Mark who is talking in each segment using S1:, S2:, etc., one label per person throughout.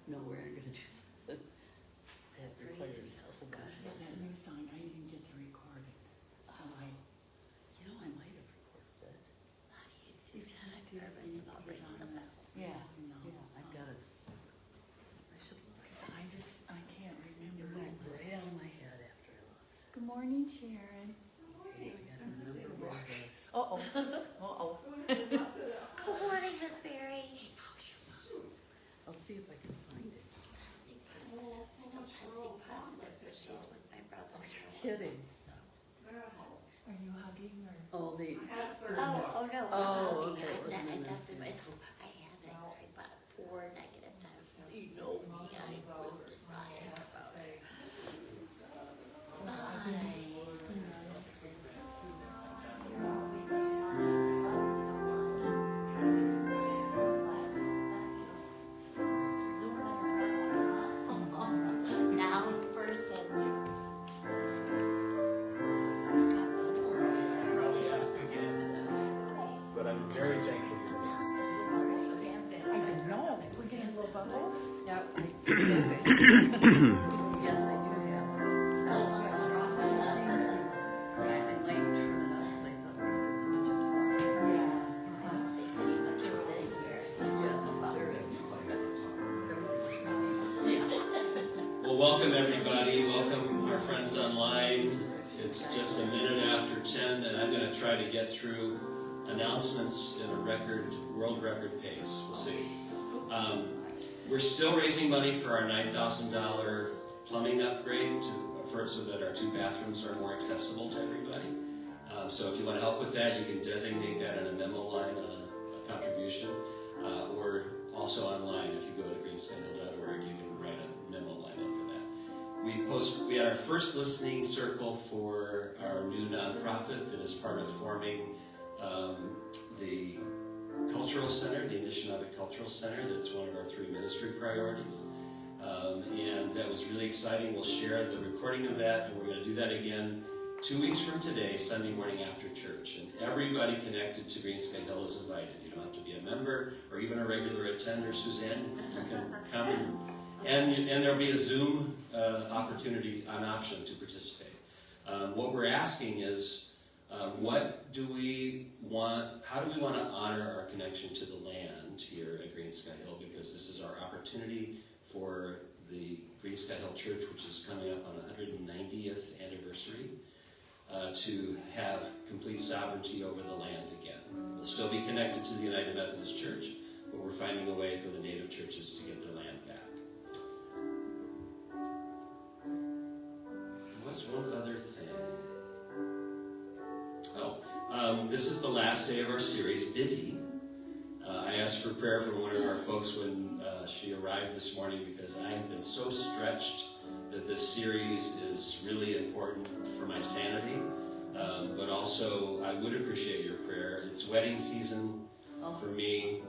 S1: know where I'm going to do something that requires a whole bunch
S2: Yeah,
S1: of
S2: that new song, I didn't get to record it, so I
S1: might have recorded it.
S3: How do you do that? I'm nervous about ringing the bell.
S2: yeah, no.
S1: Yeah, I've got to. I should look.
S2: Because I can't
S1: It
S2: remember.
S1: went right out of my head after I left.
S2: Good morning, Sharon.
S1: I gotta remember where the.
S2: Uh-oh, uh-oh.
S3: Good morning, Miss Berry.
S1: I'll see if I can find it.
S3: Still testing positive, but she's with my brother.
S1: Kidding.
S3: So.
S2: Are you hugging or?
S1: Oh, the.
S3: Oh no.
S1: Oh, okay.
S3: I tested myself. I haven't. I bought 4 negative tests. You know me. I was crying about it. Now in person.
S4: But I'm very thankful.
S2: I didn't know. We're getting little bubbles?
S1: Yeah. Yes, I do have. I'm late true enough because I thought maybe there was a bunch of talk. Yes, there is.
S4: Well, welcome everybody. Welcome our friends online. It's just a minute after 10, and I'm going to try to get through announcements in a world record pace. We'll see. We're still raising money for our $9,000 plumbing upgrade so that our 2 bathrooms are more accessible to everybody. So if you want to help with that, you can designate that in a memo line on a contribution, or also online. If you go to greenskyhill.org, you can write a memo line up for that. We had our first listening circle for our new nonprofit that is part of forming the Cultural Center, the Anishinaabemowin Cultural Center. That's one of our 3 ministry priorities. And that was really exciting. We'll share the recording of that, and we're going to do that again 2 weeks from today, Sunday morning after church. And everybody connected to Greensky Hill is invited. You don't have to be a member or even a regular attender, Suzanne. You can come, and there'll be a Zoom option to participate. What we're asking is, what do we want? How do we want to honor our connection to the land here at Greensky Hill? Because this is our opportunity for the Greensky Hill Church, which is coming up on 190th anniversary, to have complete sovereignty over the land again. We'll still be connected to the United Methodist Church, but we're finding a way for the native churches to get their land back. What's one other thing? This is the last day of our series, Busy. I asked for prayer from one of our folks when she arrived this morning because I have been so stretched that this series is really important for my sanity, but also I would appreciate your prayer. It's wedding season for me.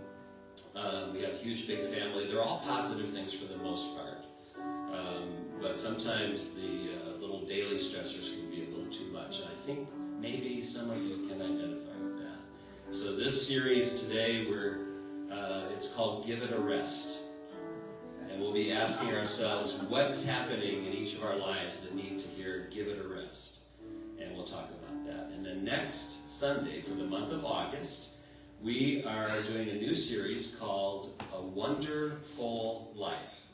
S4: We have a huge, big family. They're all positive things for the most part, but sometimes the little daily stressors can be a little too much, and I think maybe some of you can identify with that. So this series today, it's called Give It a Rest. And we'll be asking ourselves what's happening in each of our lives that need to hear Give It a Rest. And we'll talk about that. And then next Sunday, for the month of August, we are doing a new series called A Wonderful Life.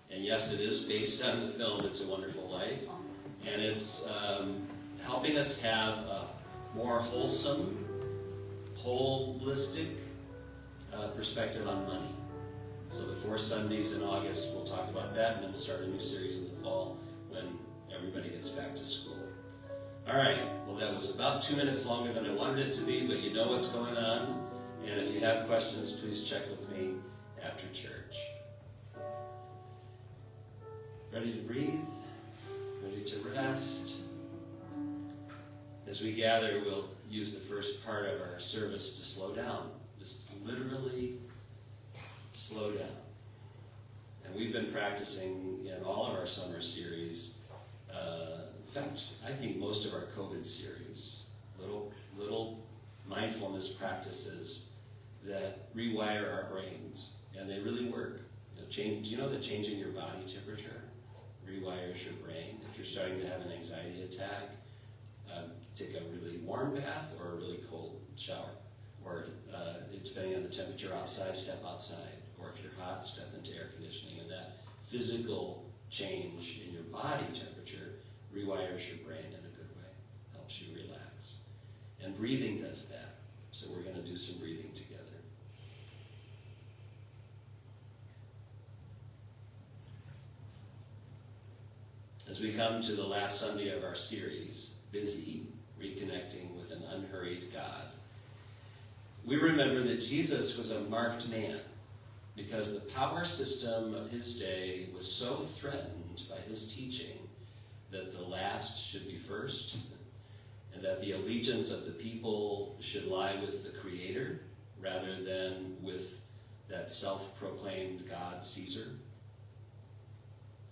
S4: And yes, it is based on the film It's a Wonderful Life. And it's helping us have a more wholesome, holistic perspective on money. So the 4 Sundays in August, we'll talk about that, and then we'll start a new series in the fall when everybody gets back to school. All right, well, that was about 2 minutes longer than I wanted it to be, but you know what's going on. And if you have questions, please check with me after church. Ready to breathe? Ready to rest? As we gather, we'll use the first part of our service to slow down. Just literally slow down. And we've been practicing in all of our summer series. In fact, I think most of our COVID series, little mindfulness practices that rewire our brains. And they really work. do you know that changing your body temperature rewires your brain? If you're starting to have an anxiety attack, take a really warm bath or a really cold shower. Or depending on the temperature outside, step outside. Or if you're hot, step into air conditioning. And that physical change in your body temperature rewires your brain in a good way, helps you relax. And breathing does that. So we're going to do some breathing together. As we come to the last Sunday of our series, Busy, Reconnecting with an Unhurried God, we remember that Jesus was a marked man because the power system of his day was so threatened by his teaching that the last should be first, and that the allegiance of the people should lie with the Creator rather than with that self-proclaimed God, Caesar.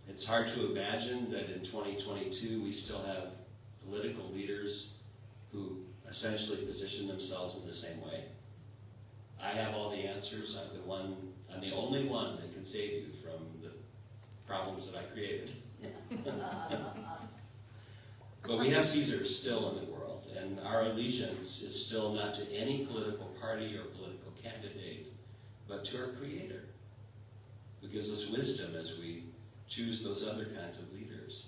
S4: It's hard to imagine that in 2022 we still have political leaders who essentially position themselves in the same way. I have all the answers. I'm the only one that can save you from the problems that I created. But we have Caesars still in the world, and our allegiance is still not to any political party or political candidate, but to our Creator, who gives us wisdom as we choose those other kinds of leaders.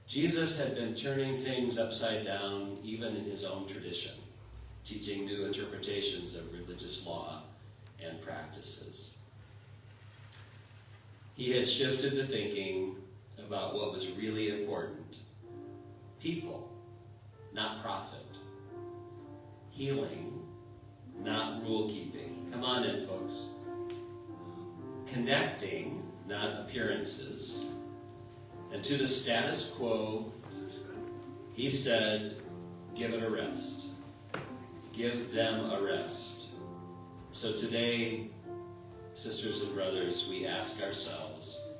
S4: Jesus had been turning things upside down even in his own tradition, teaching new interpretations of religious law and practices. He had shifted the thinking about what was really important. People, not profit. Healing, not rule keeping. Come on in, folks. Connecting, not appearances. And to the status quo, he said, give it a rest. Give them a rest. So today, sisters and brothers, we ask ourselves,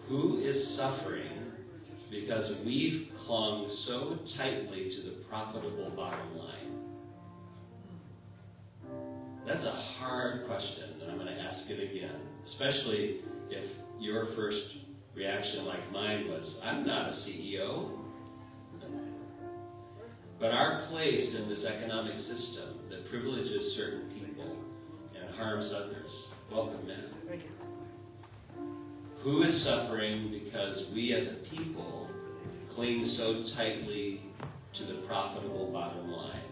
S4: who is suffering because we've clung so tightly to the profitable bottom line? That's a hard question, and I'm going to ask it again, especially if your first reaction, like mine, was, I'm not a CEO. But our place in this economic system that privileges certain people and harms others. Welcome, man.
S2: Thank you.
S4: Who is suffering because we as a people cling so tightly to the profitable bottom line?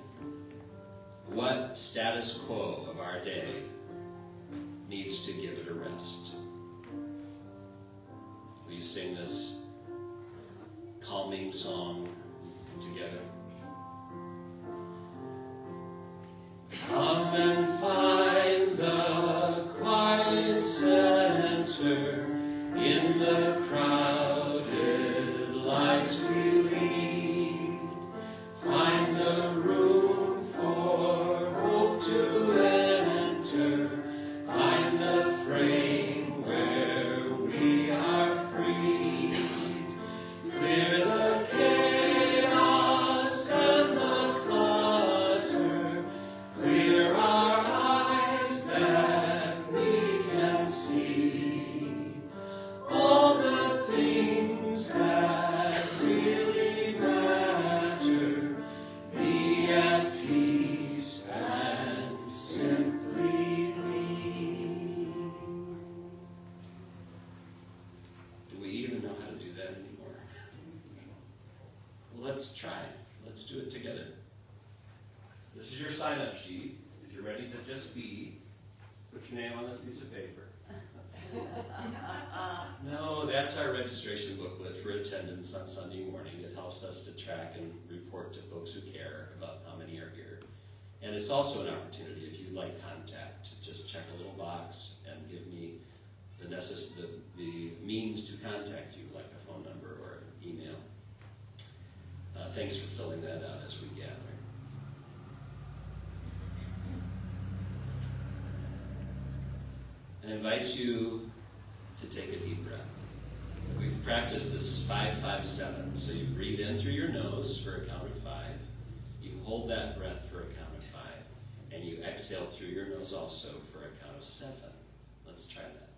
S4: What status quo of our day needs to give it a rest? Will you sing this calming song together? Come and find the quiet center in the crowded lives we lead. Find the room for hope to enter. Find the frame where we are freed. Clear the chaos and the clutter. Clear our eyes that we can see all the things that really matter. Be at peace and simply be. Do we even know how to do that anymore? Well, let's try. Let's do it together. This is your sign-up sheet. If you're ready to just be, put your name on this piece of paper. No, that's our registration booklet for attendance on Sunday morning. It helps us to track and report to folks who care about how many are here. And it's also an opportunity, if you'd like contact, just check a little box and give me the means to contact you, like a phone number or an email. Thanks for filling that out as we gather. I invite you to take a deep breath. We've practiced this 5-5-7. So you breathe in through your nose for a count of 5. You hold that breath for a count of 5. And you exhale through your nose also for a count of 7. Let's try that.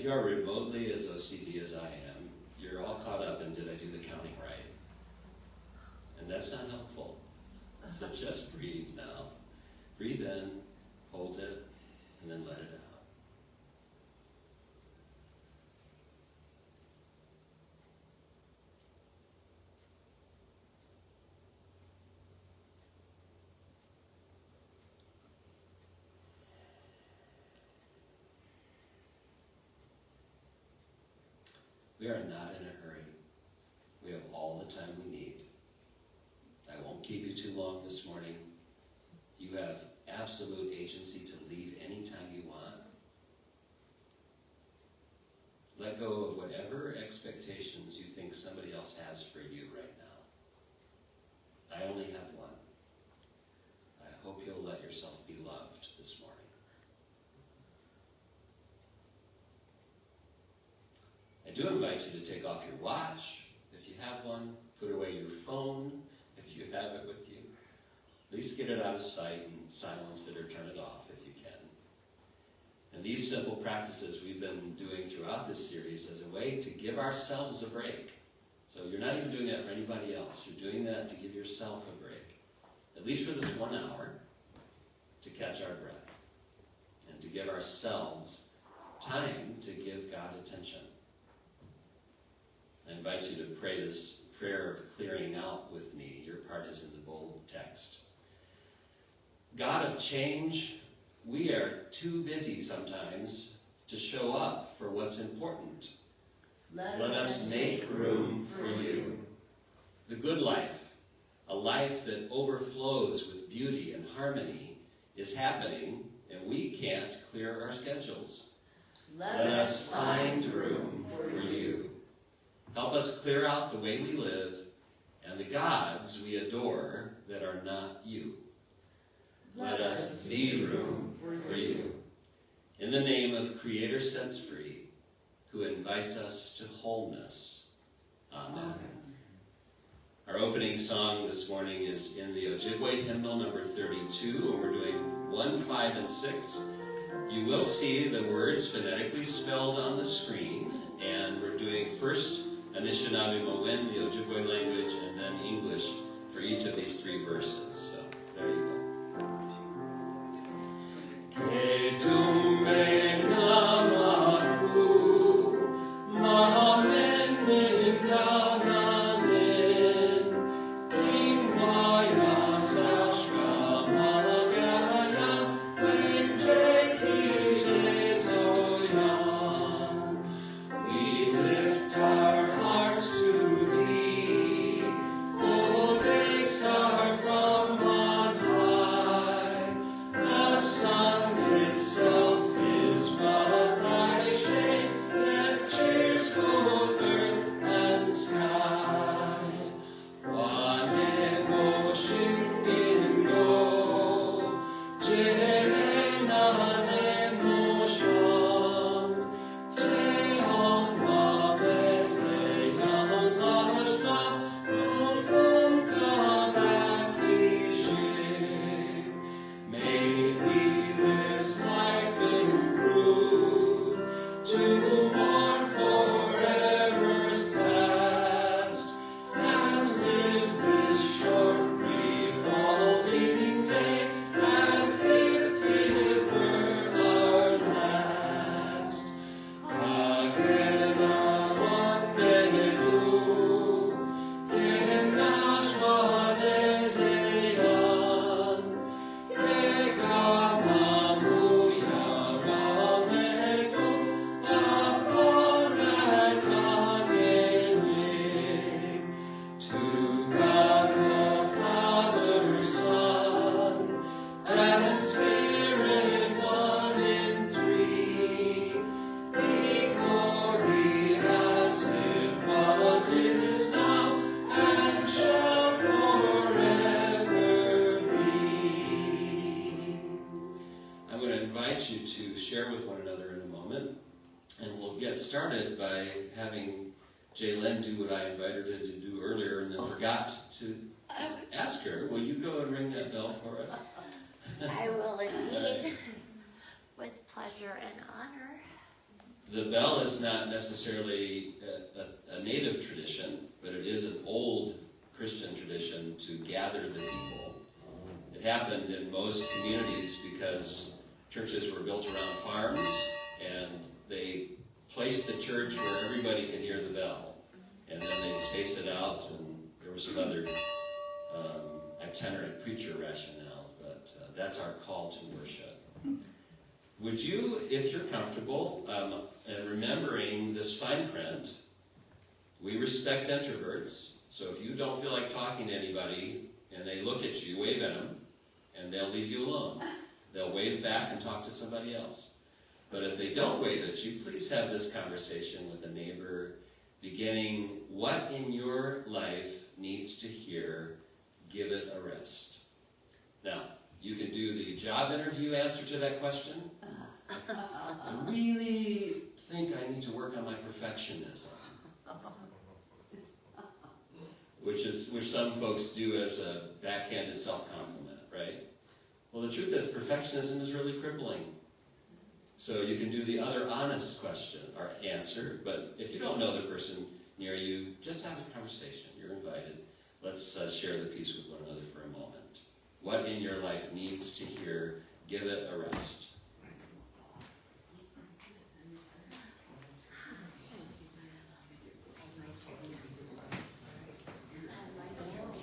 S4: if you are remotely as OCD as I am, you're all caught up in did I do the counting right? And that's not helpful. So just breathe now. Breathe in, hold it, and then let it out. We are not in a hurry. We have all the time we need. I won't keep you too long this morning. You have absolute agency to leave anytime you want. Let go of whatever expectations you think somebody else has for you right now. I only have one. I hope you'll let yourself be loved this morning. I do invite you to take off your watch, if you have one. Put away your phone, if you have it with you. At least get it out of sight and silence it or turn it off if you can. And these simple practices we've been doing throughout this series as a way to give ourselves a break. So you're not even doing that for anybody else. You're doing that to give yourself a break. At least for this 1 hour, to catch our breath. And to give ourselves time to give God attention. I invite you to pray this prayer of clearing out with me. Your part is in the bold text. God of change, we are too busy sometimes to show up for what's important. Let us make room for you. The good life, a life that overflows with beauty and harmony, is happening, and we can't clear our schedules. Let us find room for you. Help us clear out the way we live and the gods we adore that are not you. Let us be room for you. In the name of Creator Sets Free, who invites us to wholeness. Amen. Our opening song this morning is in the Ojibwe hymnal number 32, and we're doing 1, 5, and 6. You will see the words phonetically spelled on the screen, and we're doing first Anishinaabemowin, the Ojibwe language, and then English for each of these 3 verses. So there you go. Started by having Jaylen do what I invited her to do earlier and then forgot to ask her. Will you go and ring that bell for us?
S3: I will indeed, with pleasure and honor.
S4: The bell is not necessarily a native tradition, but it is an old Christian tradition to gather the people. It happened in most communities because churches were built around farms, and they placed the church where everybody could hear the bell. And then they'd space it out, and there were some other itinerant preacher rationales, but that's our call to worship. Would you, if you're comfortable, and remembering this fine print, we respect introverts, so if you don't feel like talking to anybody and they look at you, wave at them, and they'll leave you alone. They'll wave back and talk to somebody else. But if they don't wave at you, please have this conversation with a neighbor, beginning, what in your life needs to hear, give it a rest. Now, you can do the job interview answer to that question. I really think I need to work on my perfectionism. Which some folks do as a backhanded self-compliment, right? Well, the truth is, perfectionism is really crippling. So you can do the other honest question or answer, but if you don't know the person near you, just have a conversation. You're invited. Let's share the peace with one another for a moment. What in your life needs to hear, give it a rest.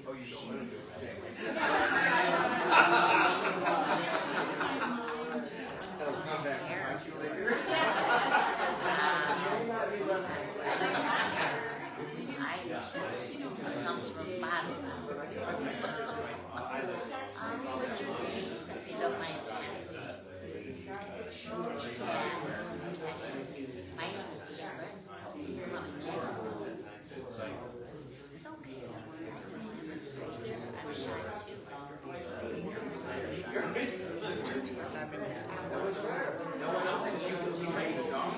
S2: Oh, you don't want to do it? I'll come back and watch you later.
S3: It just comes from the bottom. If you don't mind asking. My name is Sharon. I'm Sharon. It's okay. I'm a stranger. I'm shy too.
S2: No one else thinks you might go off.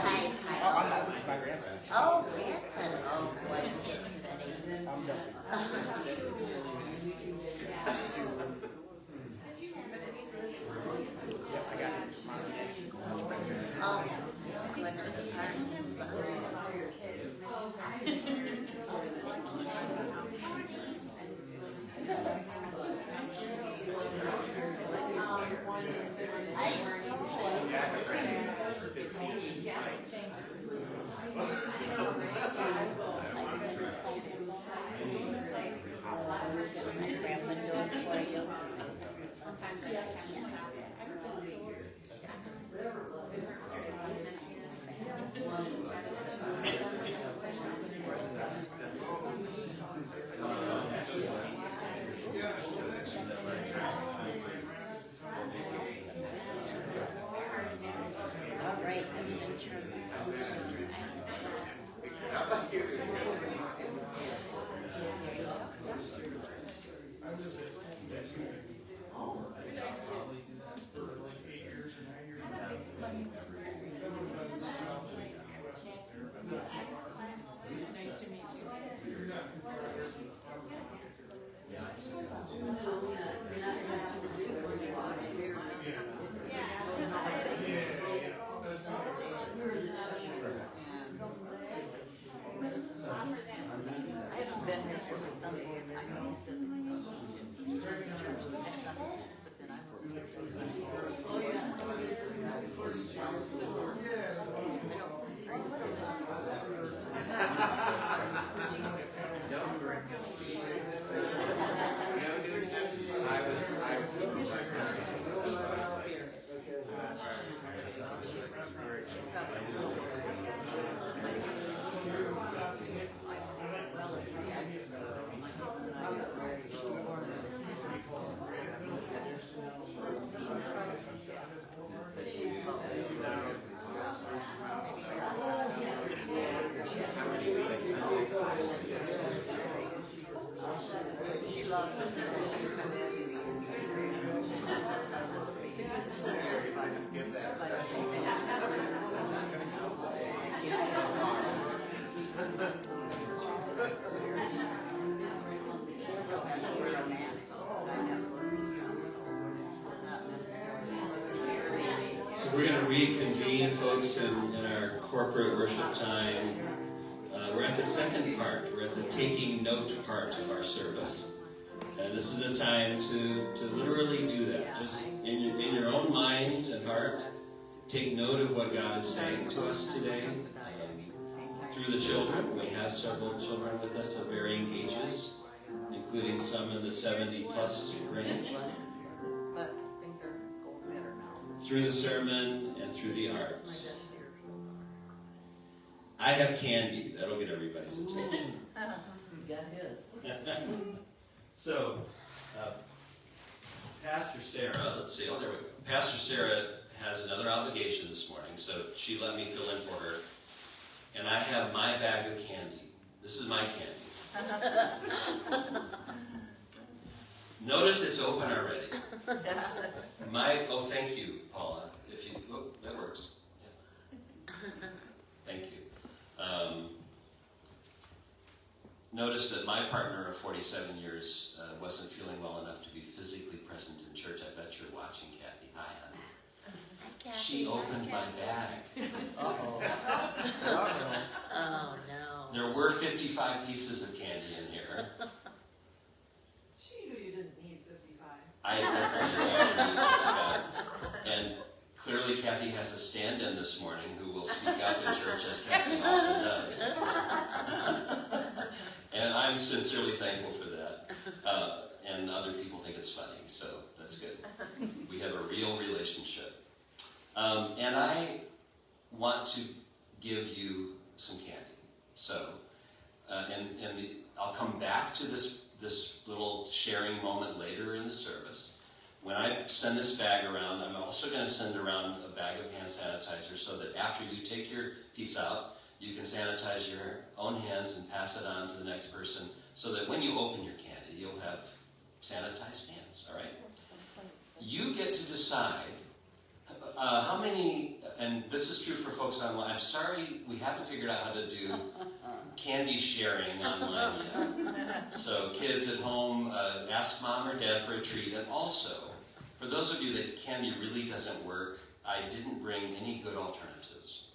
S3: Hi, Kyle. Oh, grandson. Oh, boy, I'm getting to that age. Oh, going to the All right, I'm going to turn this over because I have asked. There you go, sir.
S1: Nice to meet you. I haven't been here for Sunday. I know he said that he was in church the next Sunday, but then I was
S4: So we're going to reconvene, folks, in our corporate worship time. We're at the second part. We're at the taking note part of our service. And this is a time to literally do that. Just in your own mind and heart, take note of what God is saying to us today. Through the children, we have several children with us of varying ages, including some in the 70-plus range.
S1: But things are going better now.
S4: Through the sermon and through the arts. I have candy. That'll get everybody's attention.
S1: You got his.
S4: So, Pastor Sarah, let's see, oh, there we go. Pastor Sarah has another obligation this morning, so she let me fill in for her. And I have my bag of candy. This is my candy. Notice it's open already. Thank you, Paula. That works. Yeah. Thank you. Notice that my partner of 47 years wasn't feeling well enough to be physically present in church. I bet you're watching, Kathy. Hi, honey.
S3: Hi, Kathy.
S4: She opened my bag.
S1: Uh-oh.
S3: Oh, no.
S4: There were 55 pieces of candy in here.
S1: She knew you didn't need 55.
S4: I definitely not. And clearly Kathy has a stand-in this morning who will speak up in church as Kathy often does. And I'm sincerely thankful for that. And other people think it's funny, so that's good. We have a real relationship. And I want to give you some candy. So, I'll come back to this little sharing moment later in the service. When I send this bag around, I'm also going to send around a bag of hand sanitizer so that after you take your piece out, you can sanitize your own hands and pass it on to the next person so that when you open your candy, you'll have sanitized hands, all right? You get to decide how many, and this is true for folks online. I'm sorry we haven't figured out how to do candy sharing online yet. So kids at home, ask mom or dad for a treat. And also, for those of you that candy really doesn't work, I didn't bring any good alternatives.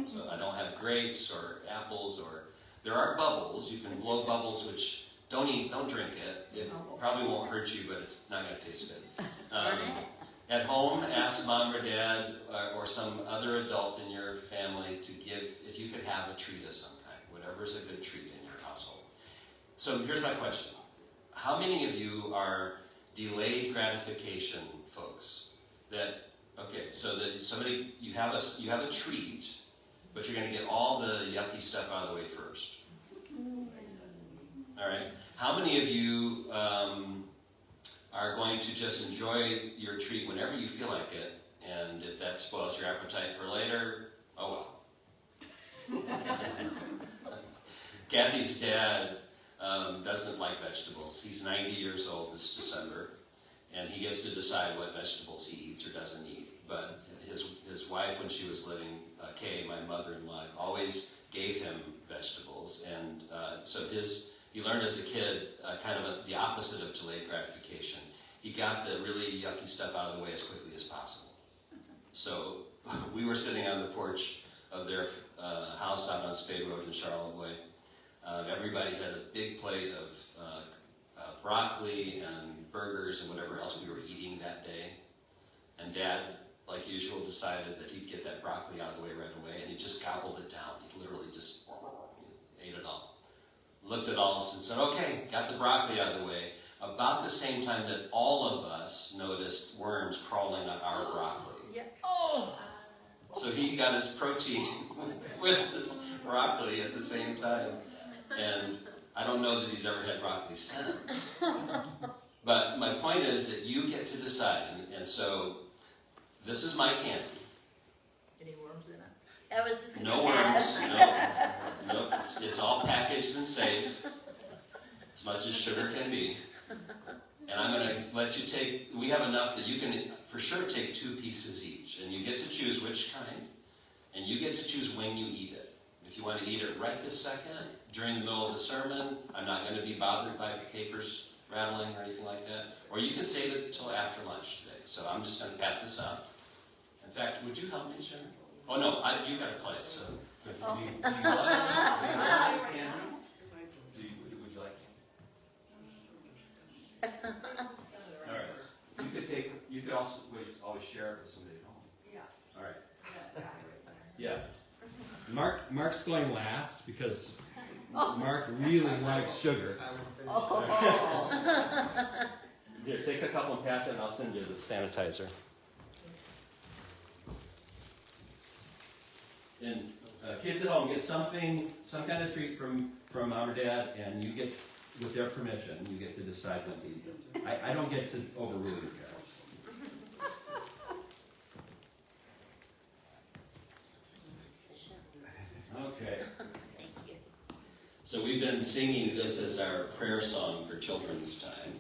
S4: So I don't have grapes or apples, or there are bubbles. You can blow bubbles, which don't drink it. It probably won't hurt you, but it's not going to taste good. At home, ask mom or dad or some other adult in your family to give, if you could have a treat of some kind, whatever's a good treat in your household. So here's my question. How many of you are delayed gratification folks? So that somebody, you have a treat, but you're going to get all the yucky stuff out of the way first. All right. How many of you are going to just enjoy your treat whenever you feel like it, and if that spoils your appetite for later, oh well. Kathy's dad doesn't like vegetables. He's 90 years old this December, and he gets to decide what vegetables he eats or doesn't eat. But his wife, when she was living, Kay, my mother-in-law, always gave him vegetables, and so he learned as a kid the opposite of delayed gratification. He got the really yucky stuff out of the way as quickly as possible. So we were sitting on the porch of their house out on Spade Road in Charlottesville. Everybody had a big plate of broccoli and burgers and whatever else we were eating that day. And Dad, like usual, decided that he'd get that broccoli out of the way right away, and he just gobbled it down. He literally just ate it all. Looked at all of us and said, okay, got the broccoli out of the way. About the same time that all of us noticed worms crawling on our broccoli.
S1: Yeah. Oh!
S4: So he got his protein with this broccoli at the same time. And I don't know that he's ever had broccoli since. But my point is that you get to decide. And so this is my candy.
S1: Any worms in it?
S3: I was just
S4: No
S3: gonna
S4: worms.
S3: ask.
S4: No. It's all packaged and safe. As much as sugar can be. And I'm going to let you take, we have enough that you can for sure take 2 pieces each. And you get to choose which kind. And you get to choose when you eat it. If you want to eat it right this second, during the middle of the sermon, I'm not going to be bothered by papers rattling or anything like that. Or you can save it until after lunch today. So I'm just going to pass this out. And fact, would you help me, Sharon? Oh no, you got to play it. So, do you want it? Would you like? All right. You could also always share it with somebody at home. Yeah. All right. Yeah. Mark's going last because Mark really likes sugar. Here, take a couple and pass it, and I'll send you the sanitizer. And kids at home get some kind of treat from mom or dad, and you get, with their permission, you get to decide when to eat it. I don't get to overrule your parents. Okay.
S3: Thank you.
S4: So we've been singing this as our prayer song for children's time.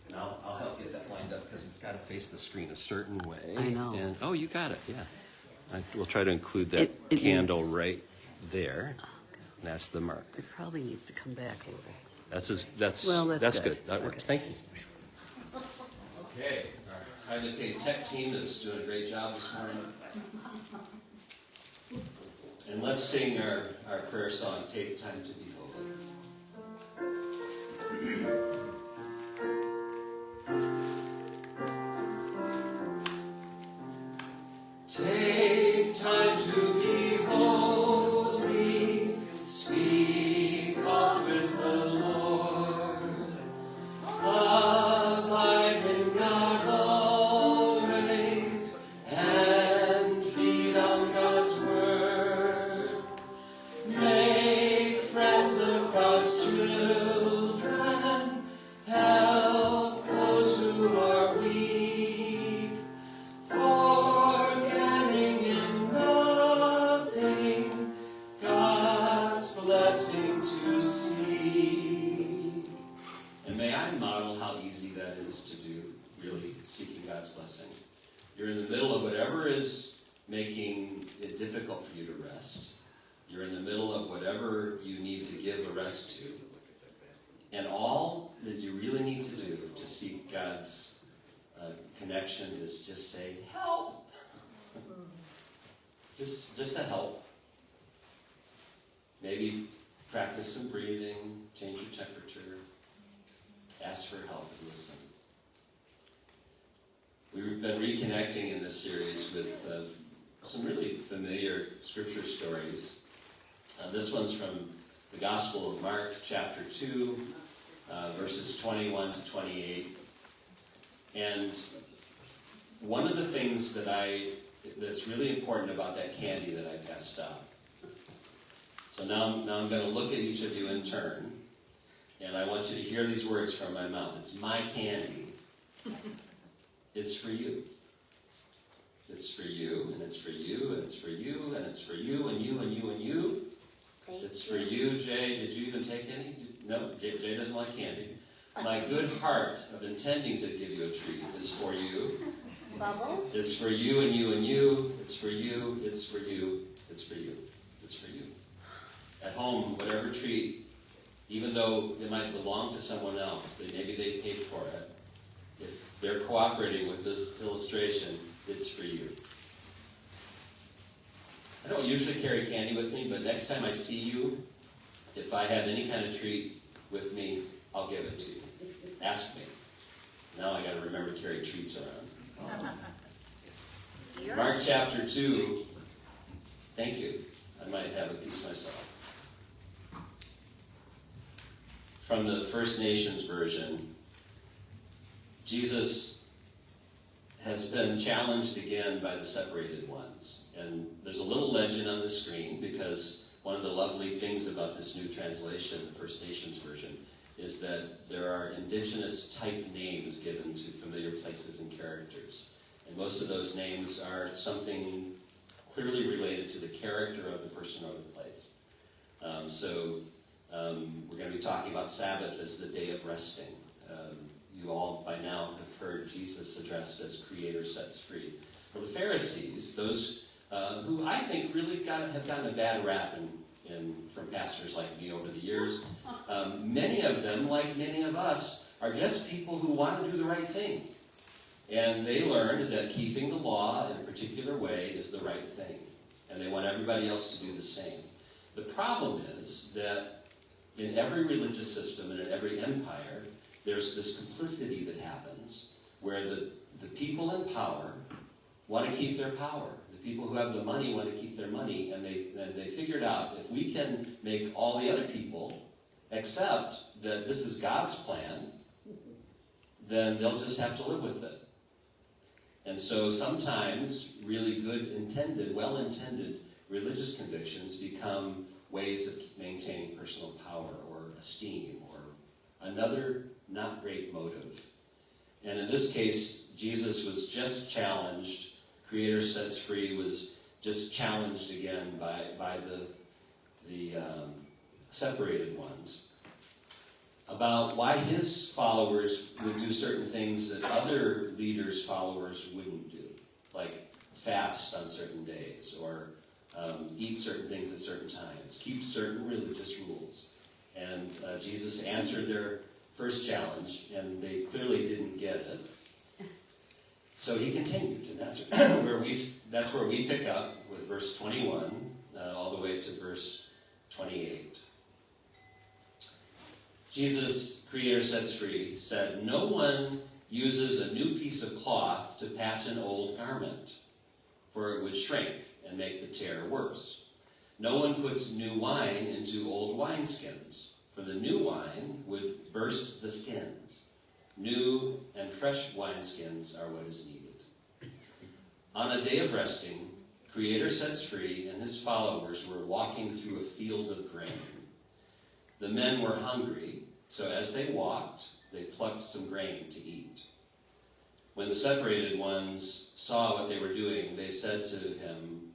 S4: And I'll help get that lined up because it's got to face the screen a certain way.
S5: I know.
S4: And you got it. Yeah. We'll try to include that candle right there. And that's the mark.
S5: It probably needs to come back a little.
S4: That's good. That works.
S5: Okay.
S4: Thank you. Okay. Our highly paid tech team is doing a great job this morning. And let's sing our prayer song, Take Time to Be Holy. Take time to be holy, speak oft with the Lord, abide in God always, and feed on God's word. Make friends of God's children, help those who are weak, forgetting in nothing God's blessing to seek. And may I model how easy that is to do, really seeking God's blessing. You're in the middle of whatever is making it difficult for you to rest. You're in the middle of whatever you need to give a rest to. And all that you really need to do to seek God's connection is just say, help. just to help. Maybe practice some breathing, change your temperature, ask for help, and listen. We've been reconnecting in this series with some really familiar scripture stories. This one's from the Gospel of Mark, chapter 2, verses 21 to 28. And one of the things that's really important about that candy that I passed out. So now I'm going to look at each of you in turn, and I want you to hear these words from my mouth. It's my candy. It's for you. It's for you, and it's for you, and it's for you, and it's for you, and you, and you, and you. It's for you, Jay. Did you even take any? No, Jay doesn't like candy. My good heart of intending to give you a treat is for you.
S3: Bubbles?
S4: It's for you, and you, and you. It's for you, it's for you, it's for you, it's for you. At home, whatever treat, even though it might belong to someone else, maybe they paid for it, if they're cooperating with this illustration, it's for you. I don't usually carry candy with me, but next time I see you, if I have any kind of treat with me, I'll give it to you. Ask me. Now I got to remember to carry treats around. Mark chapter 2. Thank you. I might have a piece myself. From the First Nations version, Jesus has been challenged again by the separated ones. And there's a little legend on the screen because one of the lovely things about this new translation, the First Nations version, is that there are indigenous type names given to familiar places and characters. And most of those names are something clearly related to the character of the person or the place. We're going to be talking about Sabbath as the day of resting. You all by now have heard Jesus addressed as Creator sets free. For the Pharisees, those who I think really have gotten a bad rap from pastors like me over the years, many of them, like many of us, are just people who want to do the right thing. And they learned that keeping the law and particular way is the right thing, and they want everybody else to do the same. The problem is that in every religious system and in every empire, there's this complicity that happens where the people in power want to keep their power. The people who have the money want to keep their money, and they figured out if we can make all the other people accept that this is God's plan, then they'll just have to live with it. And so sometimes really well-intended religious convictions become ways of maintaining personal power or esteem or another not great motive. And in this case, Jesus was just challenged. Creator Sets Free was just challenged again by the separated ones about why his followers would do certain things that other leaders' followers wouldn't do, like fast on certain days or eat certain things at certain times, keep certain religious rules. And Jesus answered their first challenge, and they clearly didn't get it. So he continued, and that's where we pick up with verse 21 all the way to verse 28. Jesus, Creator Sets Free, said, "No one uses a new piece of cloth to patch an old garment, for it would shrink and make the tear worse. No one puts new wine into old wineskins, for the new wine would burst the skins. New and fresh wineskins are what is needed." On a day of resting, Creator Sets Free and his followers were walking through a field of grain. The men were hungry, so as they walked, they plucked some grain to eat. When the separated ones saw what they were doing, they said to him,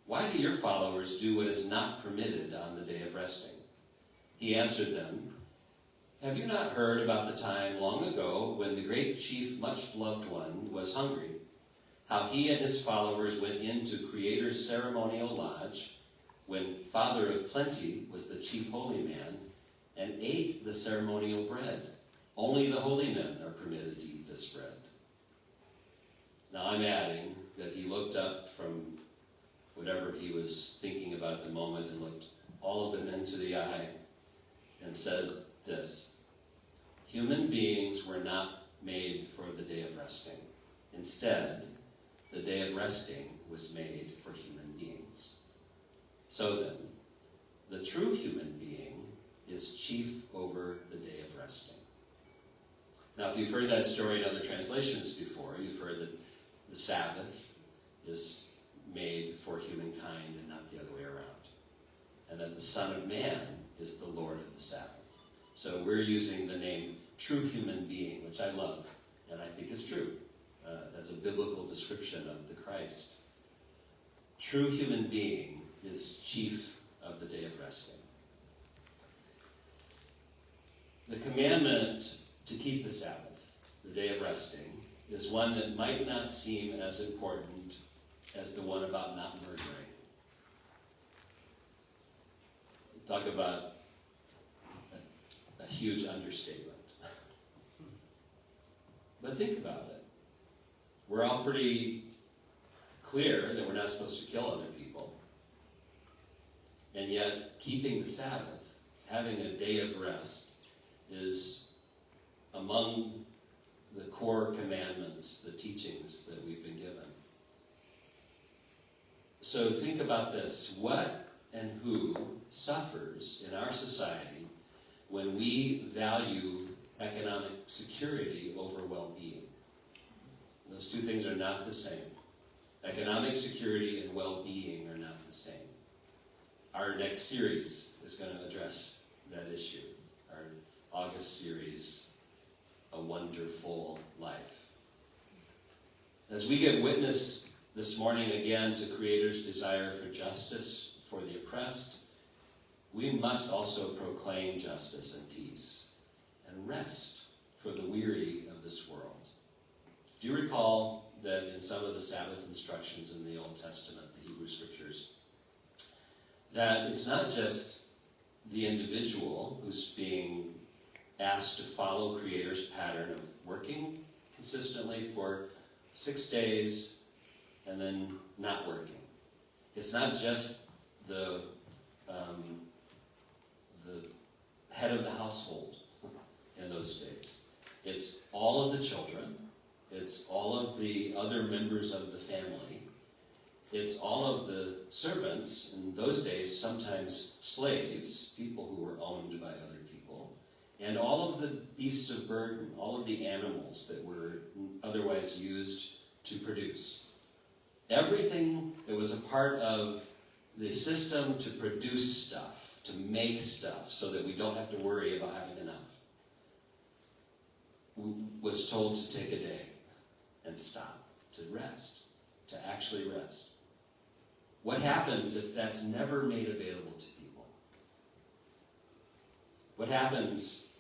S4: "Why do your followers do what is not permitted on the day of resting?" He answered them, "Have you not heard about the time long ago when the great chief, much loved one, was hungry? How he and his followers went into Creator's ceremonial lodge, when Father of Plenty was the chief holy man, and ate the ceremonial bread. Only the holy men are permitted to eat this bread." Now I'm adding that he looked up from whatever he was thinking about at the moment and looked all of them into the eye and said this: "Human beings were not made for the day of resting. Instead, the day of resting was made for human beings. So then, the true human being is chief over the day of resting." Now, if you've heard that story in other translations before, you've heard that the Sabbath is made for humankind and not the other way around, and that the Son of Man is the Lord of the Sabbath. So we're using the name true human being, which I love, and I think is true, as a biblical description of the Christ. True human being is chief of the day of resting. The commandment to keep the Sabbath, the day of resting, is one that might not seem as important as the one about not murdering. Talk about a huge understatement. But think about it. We're all pretty clear that we're not supposed to kill other people. And yet, keeping the Sabbath, having a day of rest, is among the core commandments, the teachings that we've been given. So think about this. What and who suffers in our society when we value economic security over well-being? Those two things are not the same. Economic security and well-being are not the same. Our next series is going to address that issue. Our August series, A Wonderful Life. As we get witness this morning again to Creator's desire for justice for the oppressed, we must also proclaim justice and peace and rest for the weary of this world. Do you recall that in some of the Sabbath instructions in the Old Testament, the Hebrew Scriptures, that it's not just the individual who's being asked to follow Creator's pattern of working consistently for 6 days and then not working. It's not just the head of the household in those days. It's all of the children. It's all of the other members of the family. It's all of the servants, in those days sometimes slaves, people who were owned by other people, and all of the beasts of burden, all of the animals that were otherwise used to produce. Everything that was a part of the system to produce stuff, to make stuff, so that we don't have to worry about having enough, was told to take a day and stop, to rest, to actually rest. What happens if that's never made available to people? What happens,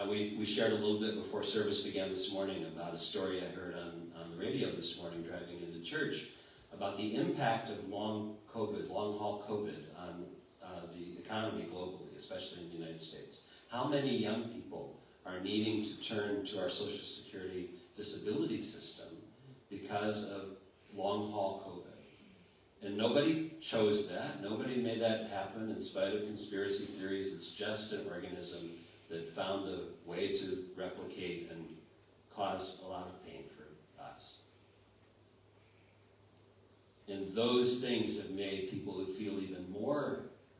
S4: we shared a little bit before service began this morning about a story I heard on the radio this morning driving into church about the impact of long-haul COVID on the economy globally, especially in the United States. How many young people are needing to turn to our Social Security disability system because of long-haul COVID? And nobody chose that. Nobody made that happen in spite of conspiracy theories. It's just an organism that found a way to replicate and cause a lot of pain for us. And those things have made people feel even more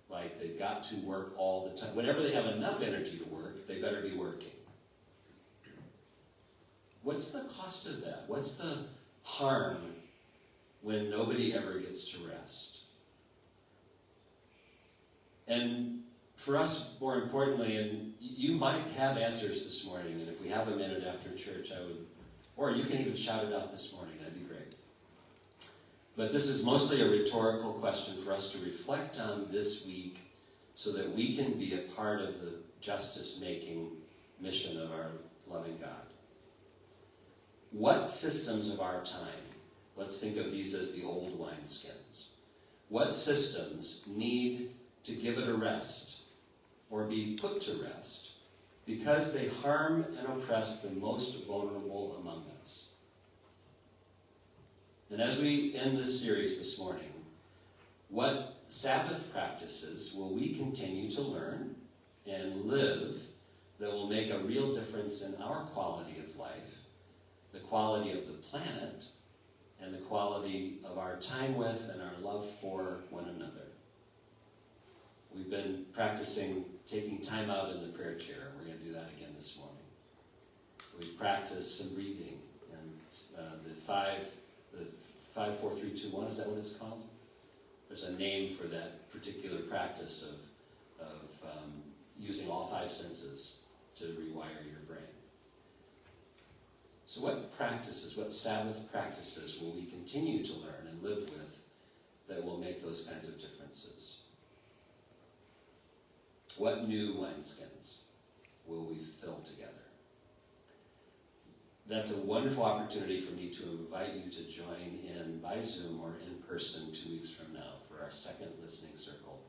S4: like they've got to work all the time. Whenever they have enough energy to work, they better be working. What's the cost of that? What's the harm when nobody ever gets to rest? And for us, more importantly, and you might have answers this morning, and if we have a minute after church, I would, or you can even shout it out this morning, that'd be great. But this is mostly a rhetorical question for us to reflect on this week so that we can be a part of the justice-making mission of our loving God. What systems of our time, let's think of these as the old wineskins, what systems need to give it a rest or be put to rest because they harm and oppress the most vulnerable among us? And as we end this series this morning, what Sabbath practices will we continue to learn and live that will make a real difference in our quality of life, the quality of the planet, and the quality of our time with and our love for one another? We've been practicing taking time out in the prayer chair. We're going to do that again this morning. We've practiced some breathing, and the 5, 4, 3, 2, 1, is that what it's called? There's a name for that particular practice of using all 5 senses to rewire your brain. So what practices, what Sabbath practices will we continue to learn and live with that will make those kinds of differences? What new wineskins will we fill together? That's a wonderful opportunity for me to invite you to join in by Zoom or in person 2 weeks from now for our second listening circle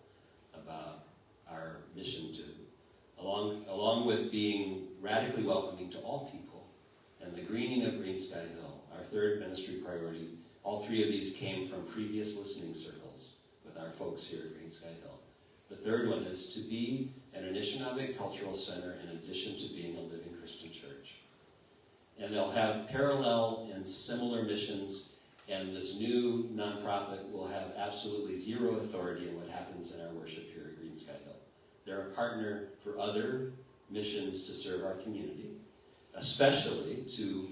S4: about our mission to, along with being radically welcoming to all people, and the greening of Greensky Hill, our third ministry priority. All 3 of these came from previous listening circles with our folks here at Greensky Hill. The third one is to be an Anishinaabe cultural center in addition to being a living Christian church. And they'll have parallel and similar missions, and this new nonprofit will have absolutely zero authority in what happens in our worship here at Greensky Hill. They're a partner for other missions to serve our community, especially to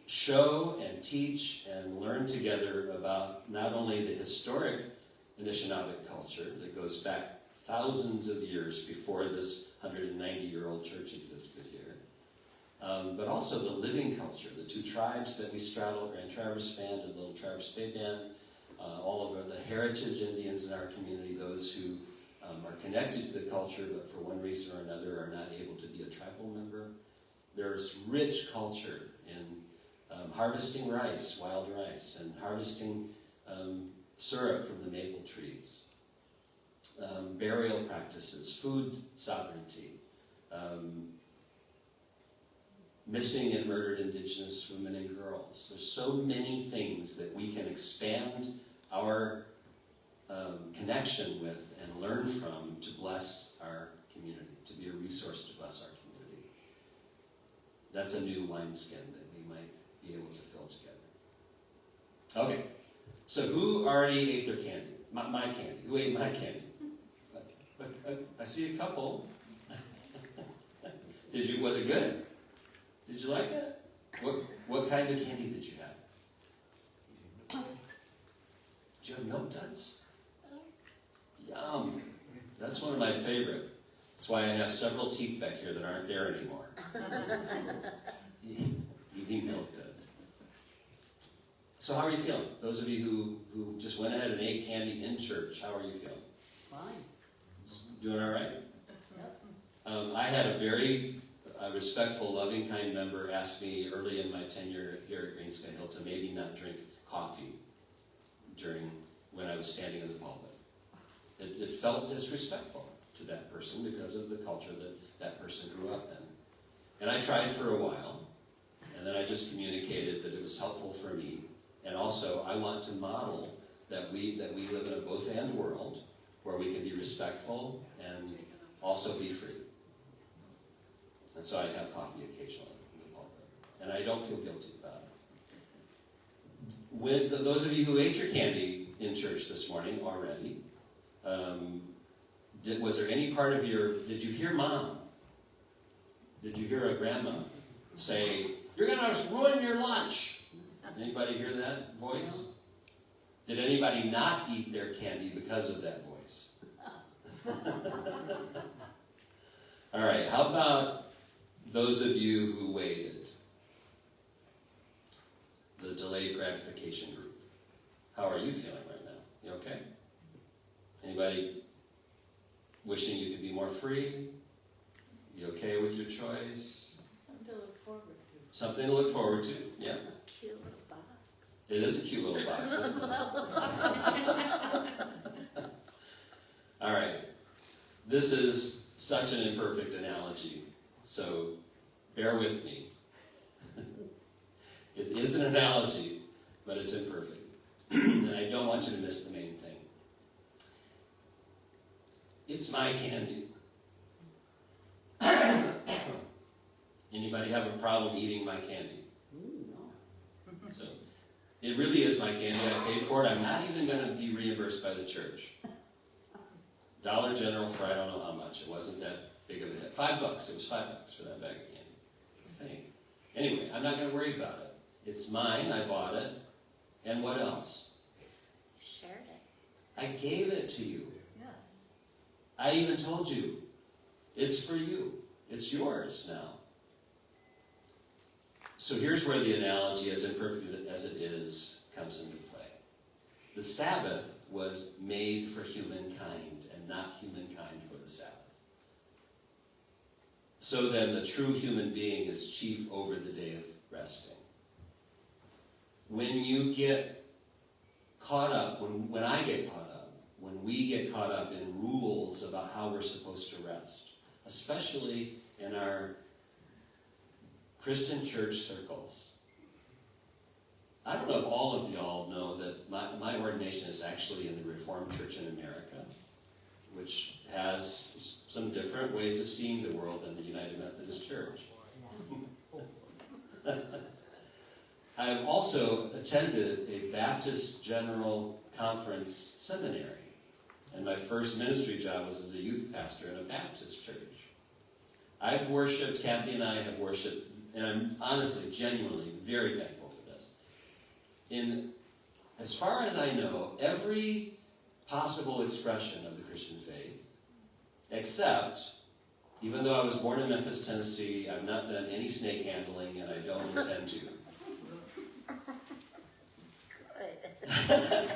S4: show and teach and learn together about not only the historic Anishinaabe culture that goes back thousands of years before this 190-year-old church existed here, but also the living culture, the 2 tribes that we straddle, Grand Traverse Band and Little Traverse Bay Band, all of the heritage Indians in our community, those who are connected to the culture but for one reason or another are not able to be a tribal member. There's rich culture in harvesting rice, wild rice, and harvesting syrup from the maple trees, burial practices, food sovereignty, missing and murdered Indigenous women and girls. There's so many things that we can expand our connection with and learn from to bless our community, to be a resource to bless our community. That's a new wineskin that we might be able to fill together. Okay, so who already ate their candy? My candy. Who ate my candy? I see a couple. Was it good? Did you like it? What kind of candy did you have? Did you have milk duds? Yum. That's one of my favorite. That's why I have several teeth back here that aren't there anymore. Eating milk duds. So how are you feeling? Those of you who just went ahead and ate candy in church, how are you feeling?
S1: Fine.
S4: Doing all right?
S1: Yep.
S4: I had a very respectful, loving, kind member ask me early in my tenure here at Greensky Hill to maybe not drink coffee when I was standing in the pulpit. It felt disrespectful to that person because of the culture that person grew up in. And I tried for a while, and then I just communicated that it was helpful for me. And also, I want to model that we live in a both-and world where we can be respectful and also be free. And so I have coffee occasionally in the pulpit. And I don't feel guilty about it. Those of you who ate your candy in church this morning already, was there any part of did you hear Mom? Did you hear a grandma say, "You're going to ruin your lunch"? Anybody hear that voice? Did anybody not eat their candy because of that voice? All right, how about those of you who waited? The delayed gratification group. How are you feeling right now? You okay? Anybody wishing you could be more free? You okay with your choice?
S1: Something to look forward to.
S4: Something to look forward to, yeah.
S3: Cute little box.
S4: It is a cute little box, isn't it? All right. This is such an imperfect analogy, so bear with me. It is an analogy, but it's imperfect. And I don't want you to miss the main thing. It's my candy. Anybody have a problem eating my candy? So, it really is my candy. I paid for it. I'm not even going to be reimbursed by the church. Dollar General for I don't know how much. It wasn't that big of a hit. $5. It was $5 for that bag of candy. I think. Anyway, I'm not going to worry about it. It's mine. I bought it. And what else?
S3: You shared it.
S4: I gave it to you.
S1: Yes.
S4: I even told you. It's for you. It's yours now. So here's where the analogy, as imperfect as it is, comes into play. The Sabbath was made for humankind and not humankind for the Sabbath. So then the true human being is chief over the day of resting. When you get caught up, when I get caught up, when we get caught up in rules about how we're supposed to rest, especially in our Christian church circles. I don't know if all of y'all know that my ordination is actually in the Reformed Church in America, which has some different ways of seeing the world than the United Methodist Church. I have also attended a Baptist General Conference seminary, and my first ministry job was as a youth pastor in a Baptist church. I've worshipped, Kathy and I have worshipped, and I'm honestly, genuinely very thankful for this. As far as I know, every possible expression of the Christian faith, except, even though I was born in Memphis, Tennessee, I've not done any snake handling, and I don't intend to.
S3: Good.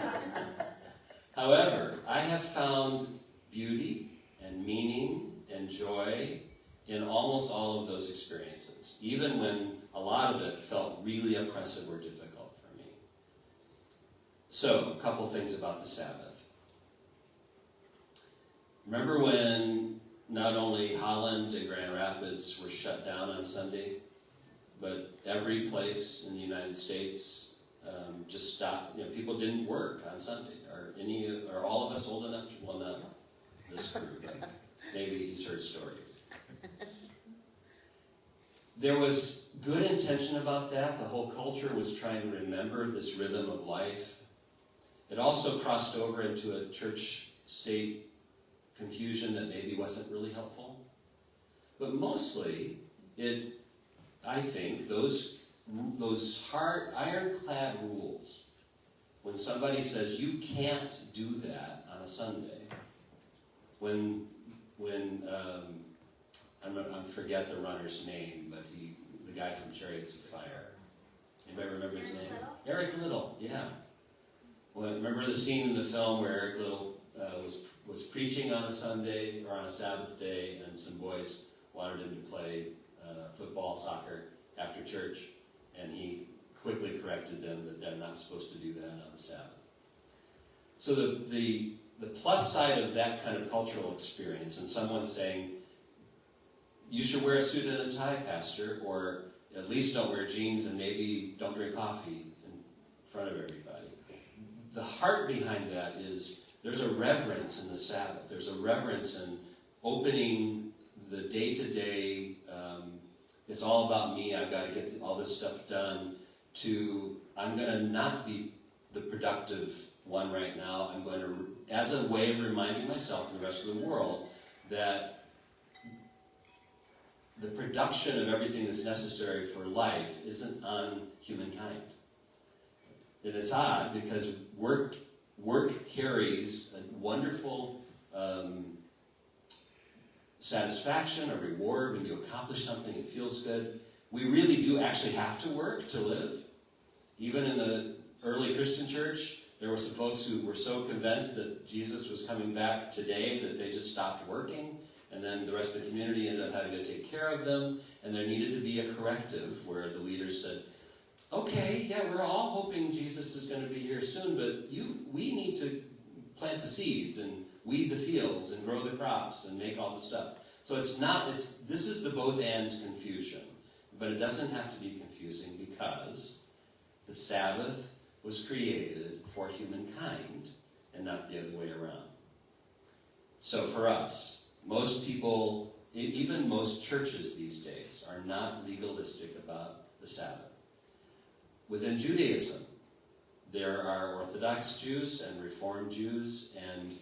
S4: However, I have found beauty and meaning and joy in almost all of those experiences, even when a lot of it felt really oppressive or difficult for me. So, a couple things about the Sabbath. Remember when not only Holland and Grand Rapids were shut down on Sunday? but every place in the United States just stopped. People didn't work on Sunday. Are all of us old enough to, well, not this group, but maybe he's heard stories. There was good intention about that. The whole culture was trying to remember this rhythm of life. It also crossed over into a church-state confusion that maybe wasn't really helpful. But mostly, I think, those hard, ironclad rules, when somebody says you can't do that on a Sunday, I forget the runner's name, but the guy from Chariots of Fire. Anybody remember his name? Eric Liddell, yeah. Well, remember the scene in the film where Eric Liddell was preaching on a Sunday or on a Sabbath day, and some boys wanted him to play football, soccer after church, and he quickly corrected them that they're not supposed to do that on the Sabbath. So the plus side of that kind of cultural experience, and someone saying, you should wear a suit and a tie, Pastor, or at least don't wear jeans and maybe don't drink coffee in front of everybody. The heart behind that is there's a reverence in the Sabbath. There's a reverence in opening the day-to-day, it's all about me, I've got to get all this stuff done, to I'm going to not be the productive one right now. I'm going to, as a way of reminding myself and the rest of the world that the production of everything that's necessary for life isn't on humankind. And it's odd because work carries a wonderful satisfaction, a reward. When you accomplish something, it feels good. We really do actually have to work to live. Even in the early Christian church, there were some folks who were so convinced that Jesus was coming back today that they just stopped working, and then the rest of the community ended up having to take care of them, and there needed to be a corrective where the leaders said, okay, yeah, we're all hoping Jesus is going to be here soon, but we need to plant the seeds and weed the fields and grow the crops and make all the stuff. So this is the both and confusion, but it doesn't have to be confusing because the Sabbath was created for humankind and not the other way around. So for us, most people, even most churches these days, are not legalistic about the Sabbath. Within Judaism, there are Orthodox Jews and Reformed Jews, and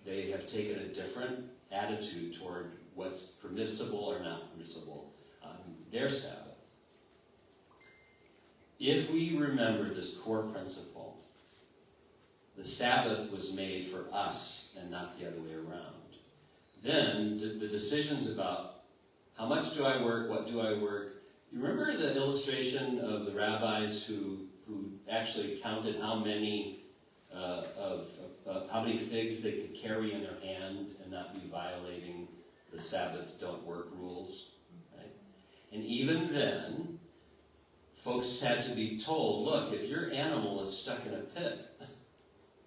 S4: they have taken a different attitude toward what's permissible or not permissible on their Sabbath. If we remember this core principle, the Sabbath was made for us and not the other way around, then the decisions about how much do I work, what do I work. You remember the illustration of the rabbis who actually counted how many how many figs they could carry in their hand and not be violating the Sabbath don't work rules, right? And even then, folks had to be told, look, if your animal is stuck in a pit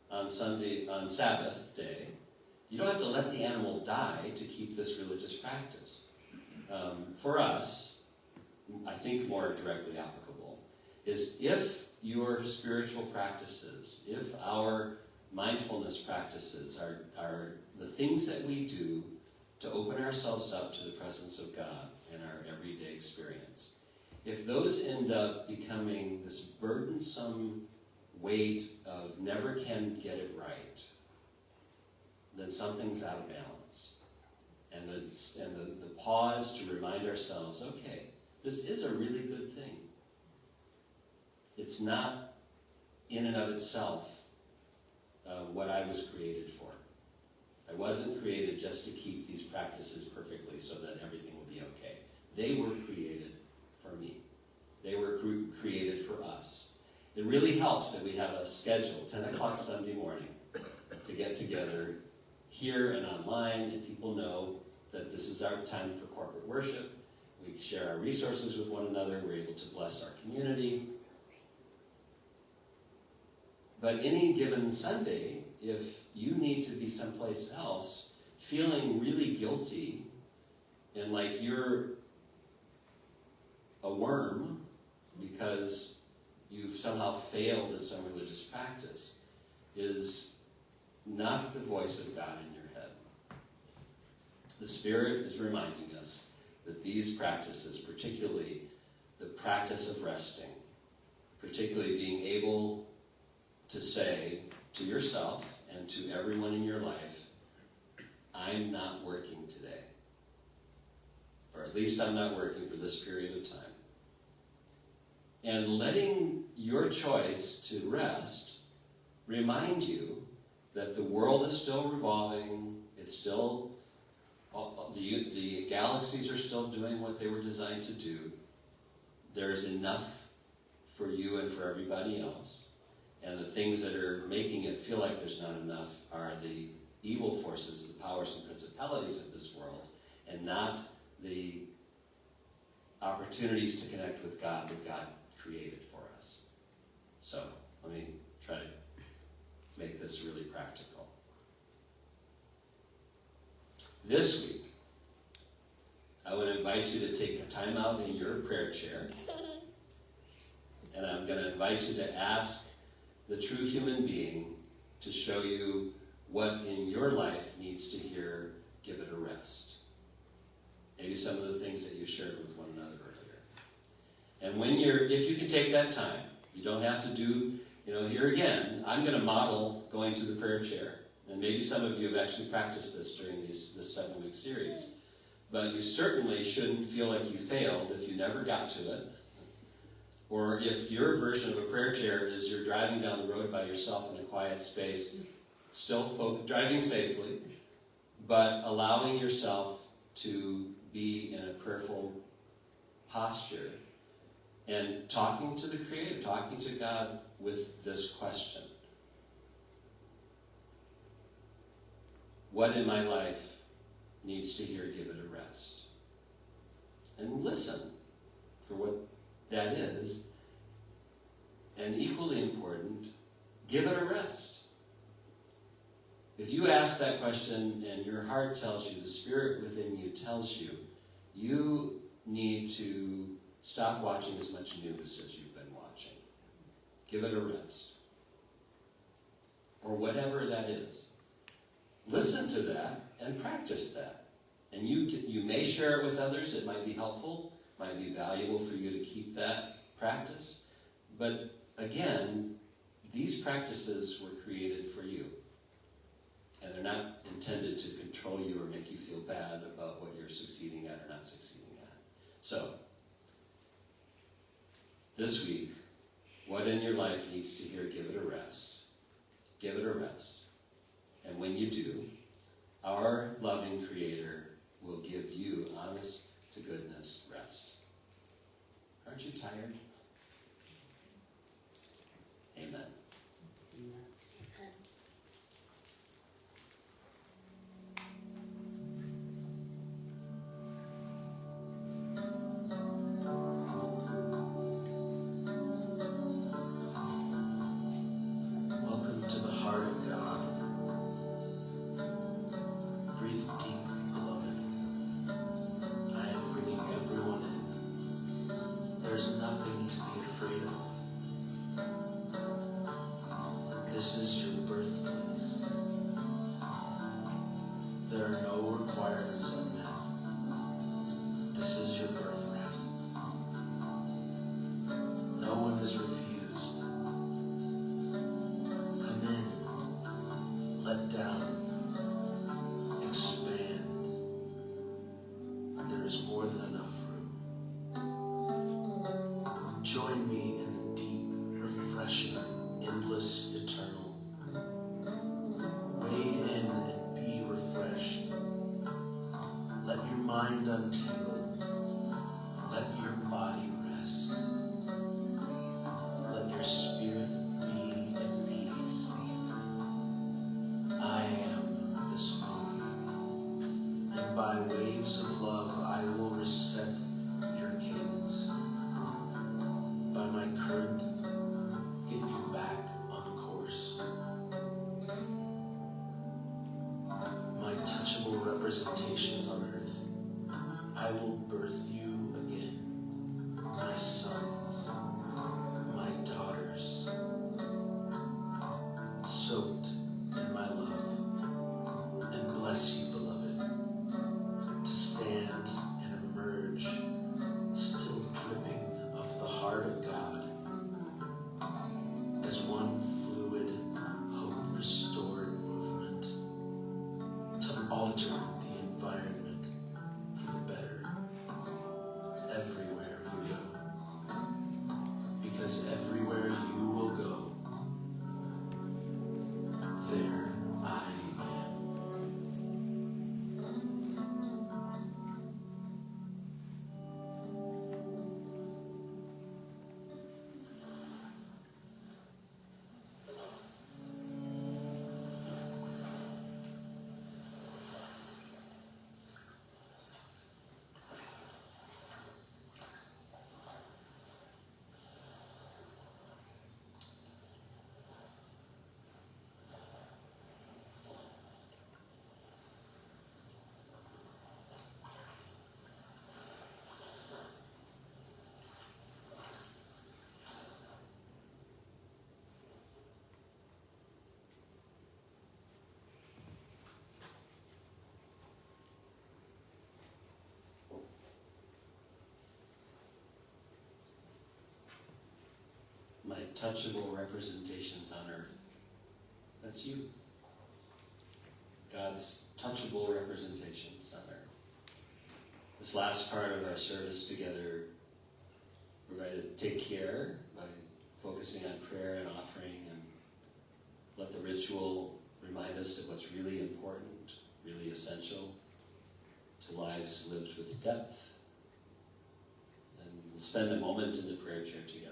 S4: on Sabbath day, you don't have to let the animal die to keep this religious practice. For us, I think more directly applicable, is if your spiritual practices, if our mindfulness practices are the things that we do to open ourselves up to the presence of God in our everyday experience, if those end up becoming this burdensome weight of never can get it right, then something's out of balance. And the pause to remind ourselves, okay, this is a really good thing. It's not in and of itself what I was created for. I wasn't created just to keep these practices perfectly so that everything will be okay. They were created for me. They were created for us. It really helps that we have a schedule, 10 o'clock Sunday morning, to get together here and online, and people know that this is our time for corporate worship. We share our resources with one another. We're able to bless our community. But any given Sunday, if you need to be someplace else, feeling really guilty and like you're a worm because you've somehow failed in some religious practice is not the voice of God in your head. The Spirit is reminding us that these practices, particularly the practice of resting, particularly being able to say to yourself and to everyone in your life, I'm not working today. Or at least I'm not working for this period of time. And letting your choice to rest remind you that the world is still revolving, it's still, the galaxies are still doing what they were designed to do. There's enough for you and for everybody else. And the things that are making it feel like there's not enough are the evil forces, the powers and principalities of this world, and not the opportunities to connect with God that God created for us. So, let me try to make this really practical. This week, I would invite you to take a time out in your prayer chair, and I'm going to invite you to ask the true human being to show you what in your life needs to hear, give it a rest. Maybe some of the things that you shared with one another earlier. And if you can take that time, you don't have to do, here again, I'm going to model going to the prayer chair. And maybe some of you have actually practiced this during this 7-week series. But you certainly shouldn't feel like you failed if you never got to it. Or if your version of a prayer chair is you're driving down the road by yourself in a quiet space, still driving safely, but allowing yourself to be in a prayerful posture and talking to the Creator, talking to God with this question. What in my life needs to hear, give it a rest? And listen for what that is. And equally important, give it a rest. If you ask that question and your heart tells you, the Spirit within you tells you, you need to stop watching as much news as you've been watching. Give it a rest. Or whatever that is. Listen to that and practice that. And you may share it with others. It might be helpful, might be valuable for you to keep that practice. But again, these practices were created for you. And they're not intended to control you or make you feel bad about what you're succeeding at or not succeeding at. So, this week, what in your life needs to hear, give it a rest. Give it a rest. And when you do, our loving Creator will give you honest to goodness rest. Aren't you tired? Amen.
S6: Welcome to the heart of God. Breathe deep, beloved. I am bringing everyone in. There's nothing to be afraid of. This is your birthplace. There are no requirements unmet. This is your birthright. No one is refused. Come in, let down, expand. There is more than enough room. Join me in the deep, refreshing, endless, eternal. Wade in and be refreshed. Let your mind untangle. Let your body rest. Let your spirit be at peace. I am this moment, and by waves of love I will reset your cadence. By my current, get you back on course. My touchable representations on earth, I soaked in my love, and bless you, beloved, to stand and emerge still dripping of the heart of God as one fluid, hope-restored movement to alter the environment for the better everywhere you go. Because everywhere you will go, there I am.
S4: My touchable representations on earth. That's you. God's touchable representations on earth. This last part of our service together, we're going to take care by focusing on prayer and offering, and let the ritual remind us of what's really important, really essential to lives lived with depth. And we'll spend a moment in the prayer chair together.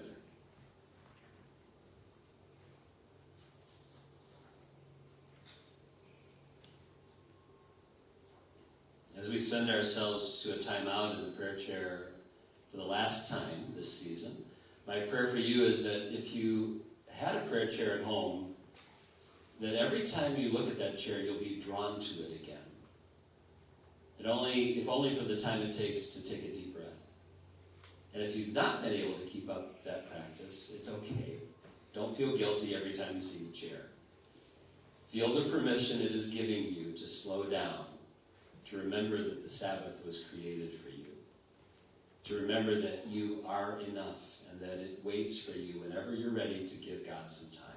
S4: As we send ourselves to a time out in the prayer chair for the last time this season, my prayer for you is that if you had a prayer chair at home, that every time you look at that chair, you'll be drawn to it again. If only for the time it takes to take a deep breath. And if you've not been able to keep up that practice, it's okay. Don't feel guilty every time you see the chair. Feel the permission it is giving you to slow down, to remember that the Sabbath was created for you, to remember that you are enough and that it waits for you whenever you're ready to give God some time.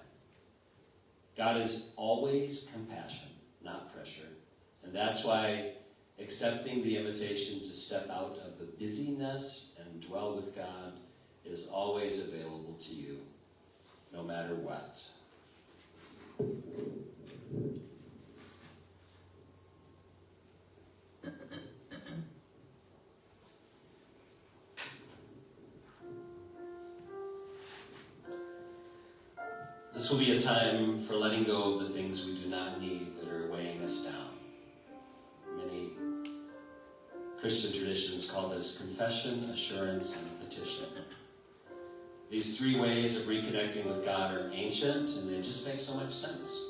S4: God is always compassion, not pressure. And that's why accepting the invitation to step out of the busyness and dwell with God is always available to you, no matter what. This will be a time for letting go of the things we do not need that are weighing us down. Many Christian traditions call this confession, assurance, and petition. These three ways of reconnecting with God are ancient, and they just make so much sense.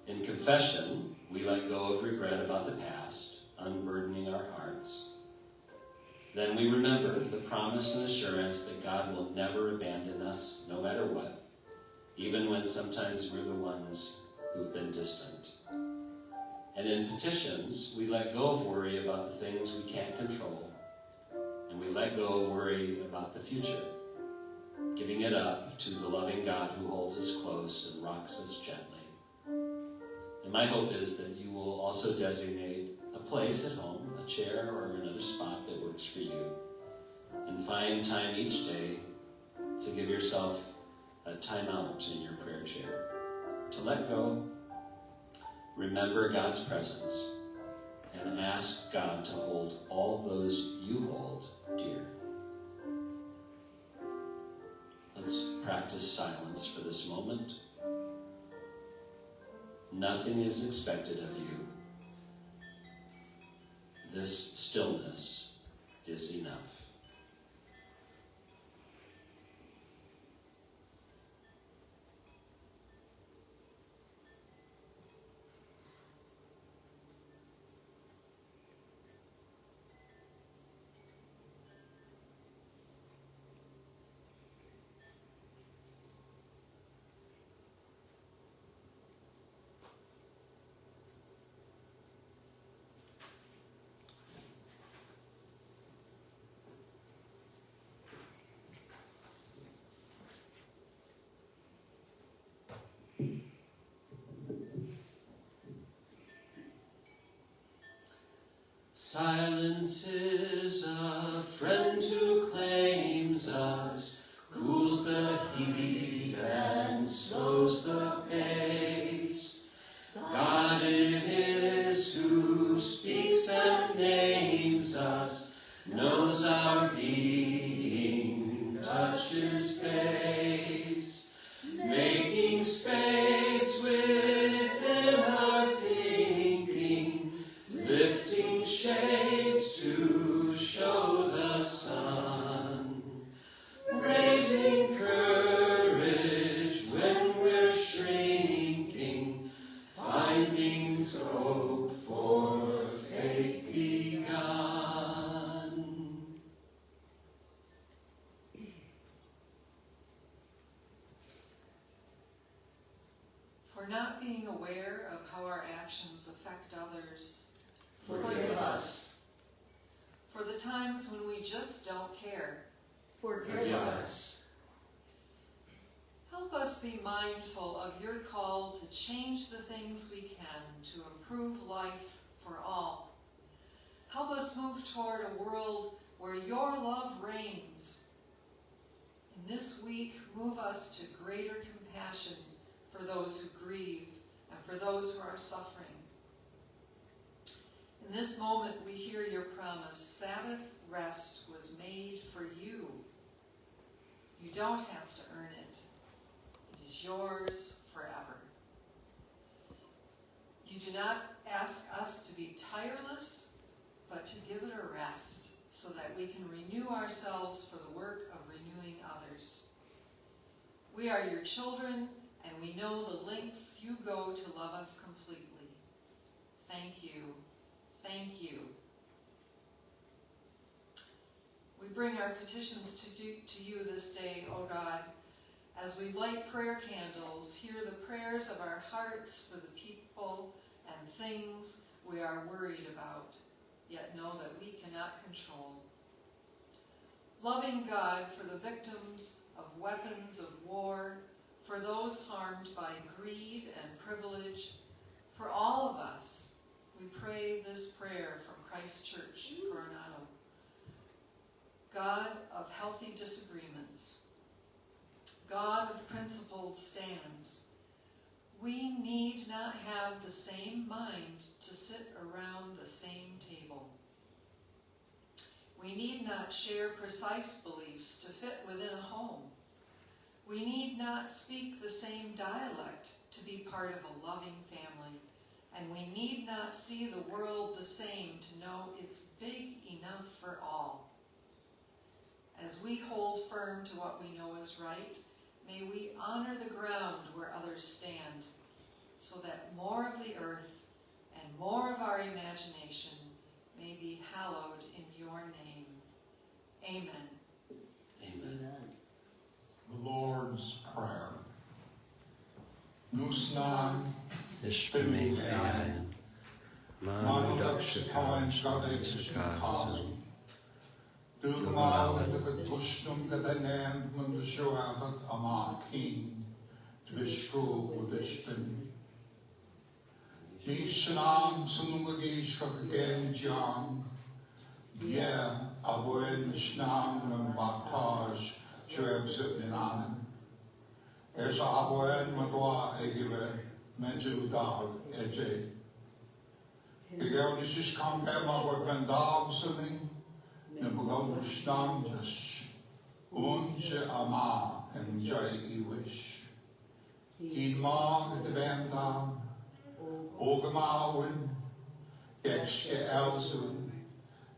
S4: In confession, we let go of regret about the past, unburdening our hearts. Then we remember the promise and assurance that God will never abandon us, no matter what, even when sometimes we're the ones who've been distant. And in petitions, we let go of worry about the things we can't control, and we let go of worry about the future, giving it up to the loving God who holds us close and rocks us gently. And my hope is that you will also designate a place at home, a chair or another spot that works for you, and find time each day to give yourself a time out in your prayer chair, to let go, remember God's presence, and ask God to hold all those you hold dear. Let's practice silence for this moment. Nothing is expected of you. This stillness is enough. wind who claims us, cools the heat and slows the pace. God it is who speaks and names us, knows our being, touches base, making space within our thinking, lifting shades to show the sun, raising courage when we're shrinking, finding scope for faith begun.
S7: For not being aware of how our actions affect others,
S1: Forgive us.
S7: for the times when we just don't care,
S1: Forgive us.
S7: help us be mindful of your call to change the things we can to improve life for all. Help us move toward a world where your love reigns. In this week, move us to greater compassion for those who grieve and for those who are suffering. In this moment, we hear your promise, Sabbath rest was made for you. You don't have to earn it. It is yours forever. You do not ask us to be tireless, but to give it a rest so that we can renew ourselves for the work of renewing others. We are your children, and we know the lengths you go to love us completely. Thank you. Thank you. We bring our petitions to you this day, O God. As we light prayer candles, hear the prayers of our hearts for the people and things we are worried about, yet know that we cannot control. Loving God, for the victims of weapons of war, for those harmed by greed and privilege, for all of us, we pray this prayer from Christ Church, Coronado. God of healthy disagreements, God of principled stands, we need not have the same mind to sit around the same table. We need not share precise beliefs to fit within a home. We need not speak the same dialect to be part of a loving family. And we need not see the world the same to know it's big enough for all. As we hold firm to what we know is right, may we honor the ground where others stand, so that more of the earth and more of our imagination may be hallowed in your name. Amen.
S4: Amen.
S8: The Lord's Prayer. Nusnan
S9: Ishpemigdayan, Manudakshakawan Shadekshakazan,
S8: Dugmawan Dukustum Gabanan Mundushuabat Amakin, Tvishku Udishpin. Nishanam Sunungagish Kakagan Jam, Yeh Abuen Mishnam Nambataj, Shrebzitinanan. As Abuen Madwa Egile, Menjudag Eje. Begonishish Kampema were Bendabsani, Nebogoshnam Jash, Unche Ama, and Jai Iwish. In Mag the Bandam, Ogamawin, Gekske Elsen,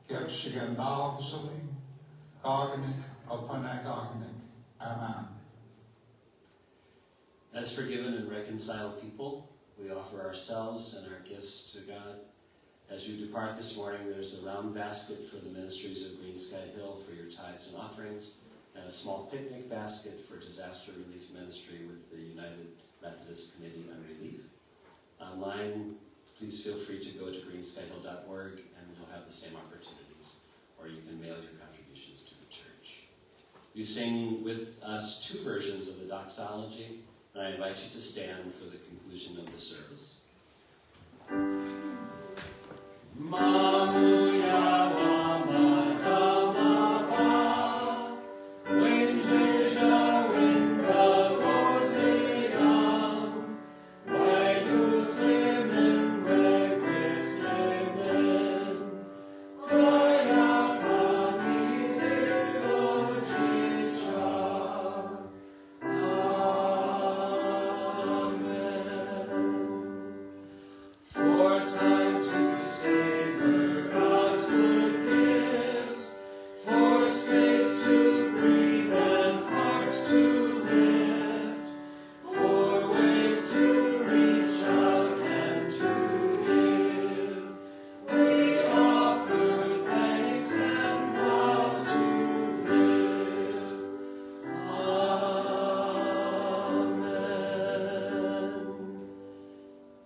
S8: Gekske Dalsani, Garnic, Upanagagnic. Amen.
S4: As forgiven and reconciled people, we offer ourselves and our gifts to God. As you depart this morning, there's a round basket for the ministries of Greensky Hill for your tithes and offerings, and a small picnic basket for disaster relief ministry with the United Methodist Committee on Relief. Online, please feel free to go to greenskyhill.org and you'll have the same opportunities, or you can mail your contributions to the church. You sing with us two versions of the doxology, and I invite you to stand for the conclusion of the service. Manuya Wama Dhamma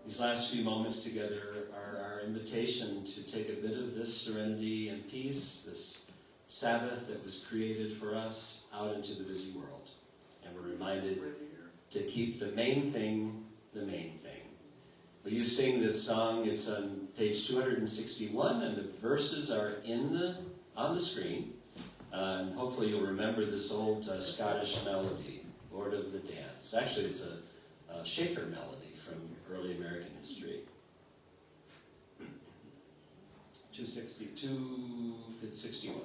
S4: These last few moments together are our invitation to take a bit of this serenity and peace, this Sabbath that was created for us, out into the busy world. And we're reminded to keep the main thing the main thing. Will you sing this song? It's on page 261, and the verses are on the screen. And hopefully you'll remember this old Scottish melody, Lord of the Dance. Actually, it's a Shaker melody from early American history. 261.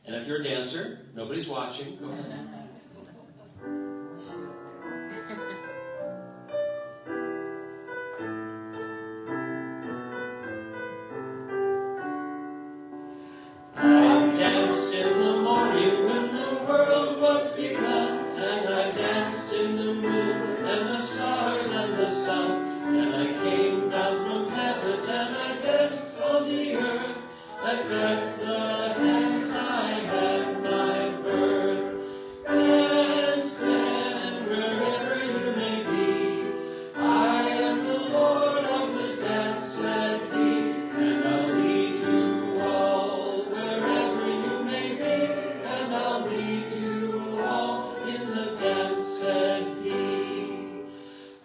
S4: And if you're a dancer, nobody's watching, go ahead. I danced in the morning when the world was begun, and I danced in the moon and the stars and the sun, and I came down from heaven and I danced on the earth. At Bethlehem I had my birth. Dance then wherever you may be. I am the Lord of the dance, said he, and I'll lead you all wherever you may be, and I'll lead you all in the dance, said he.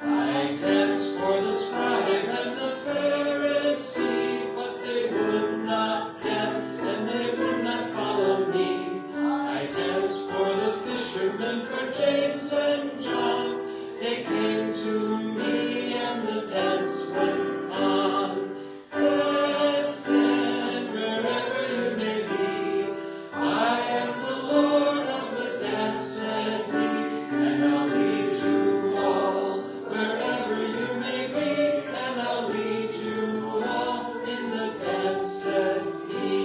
S4: I danced for the scribe and the Pharisee, but they would not dance and they would not follow me. I danced for the fishermen, for James and John. They came to me and the dance went on. Dance then wherever you may be. I am the Lord of the dance, said he, and I'll lead you all wherever you may be, and I'll lead you all in the dance, said he.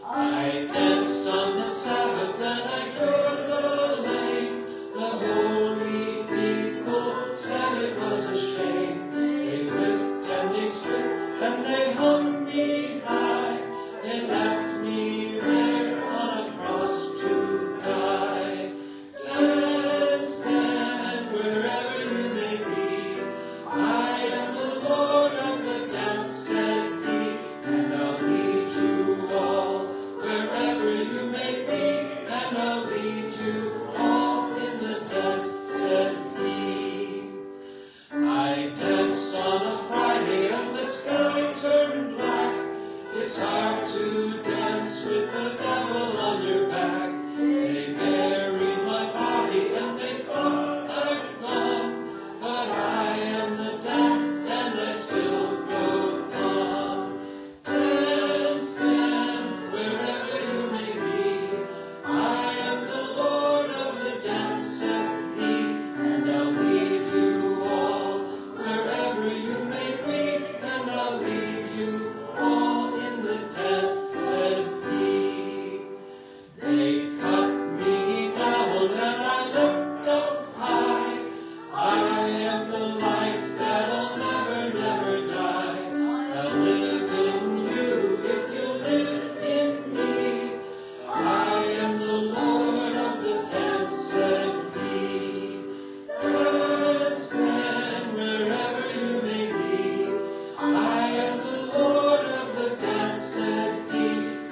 S4: I danced on the Sabbath and I cured the lame. The holy people said it was a shame. They whipped and they stripped and they hung me high. They left me there on a cross to die. Dance then wherever you may be. I am the Lord of the dance, said he, and I'll lead you all wherever you may be, and I'll lead you all in the dance, said he. I danced on a Friday and the sky turned black. It's hard to dance with the devil on your back. They buried my body and they thought I'd gone, but I am the dance and I still go on. Dance then wherever you may be. I am the Lord of the dance, said he, and I'll lead you all wherever you may be, and I'll lead you all in the dance, said he. They cut me down and I looked up high. I am the life that'll never, never die. I'll live in you if you live in me. I am the Lord of the dance, said he. Dance then wherever you may be. I am the Lord of the dance, said he,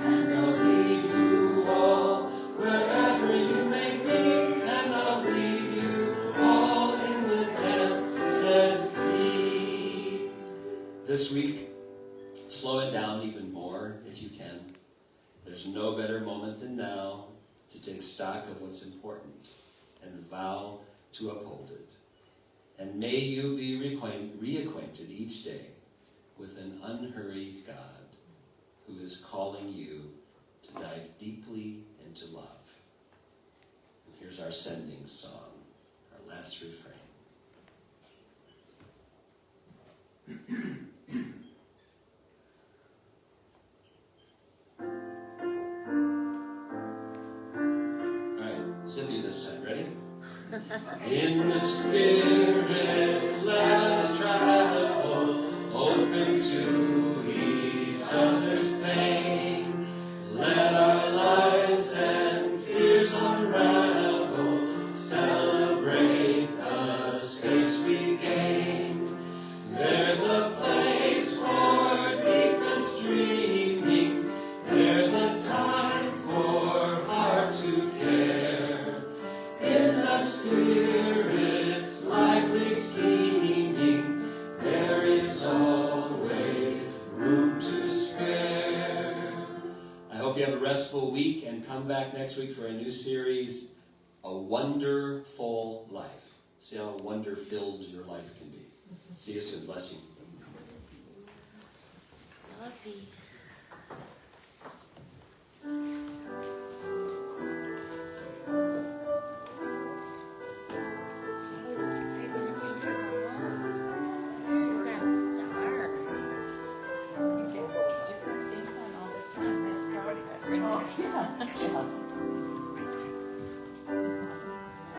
S4: and I'll lead you all wherever you may be, and I'll lead you all in the dance, said he. This week, slow it down even more if you can. There's no better moment than now to take stock of what's important and vow to uphold it. And may you be reacquainted each day with an unhurried God who is calling you to dive deeply into love. And here's our sending song, our last refrain. All right, Zippy this time, ready? In the Spirit, let us travel, open to each other's pain. Let our lives and fears unravel, celebrate spirits likely scheming, there is always room to spare. I hope you have a restful week and come back next week for a new series, A Wonderful Life. See how wonder-filled your life can be. See you soon. Bless you.
S3: Love you.